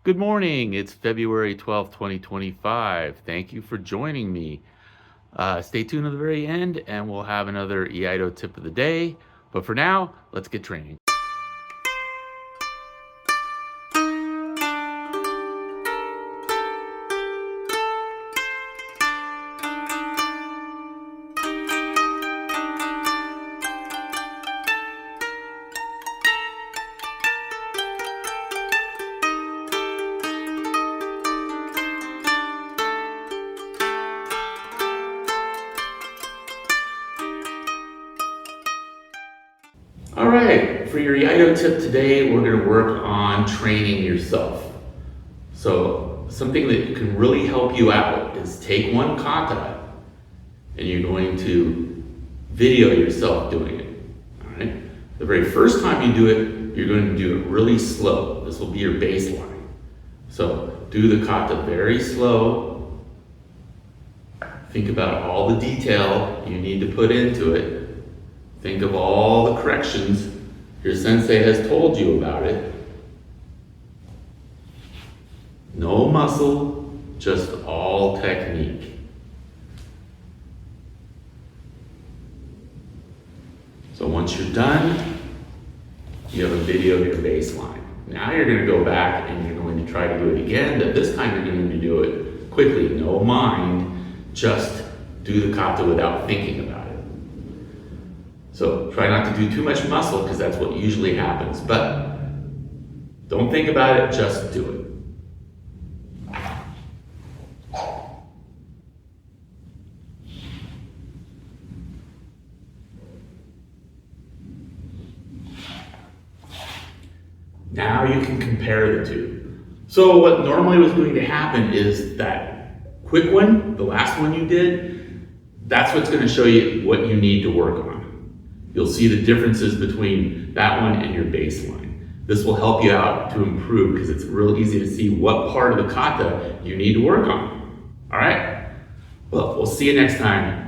Good morning. It's February 12th, 2025. Thank you for joining me. Stay tuned to the very end and we'll have another EIDO tip of the day. But for now, let's get training. All right, for your EIDO tip today, we're going to work on training yourself. So something that can really help you out is take one kata and you're going to video yourself doing it. All right. The very first time you do it, you're going to do it really slow. This will be your baseline. So do the kata very slow. Think about all the detail you need to put into it. Think of all the corrections your sensei has told you about it. No muscle, just all technique. So once you're done, you have a video of your baseline. Now you're going to go back and you're going to try to do it again, but this time you're going to do it quickly, no mind, just do the kata without thinking about it. So try not to do too much muscle because that's what usually happens, but don't think about it, just do it. Now you can compare the two. So what normally was going to happen is that quick one, the last one you did, that's what's going to show you what you need to work on. You'll see the differences between that one and your baseline. This will help you out to improve because it's real easy to see what part of the kata you need to work on. All right? Well, we'll see you next time.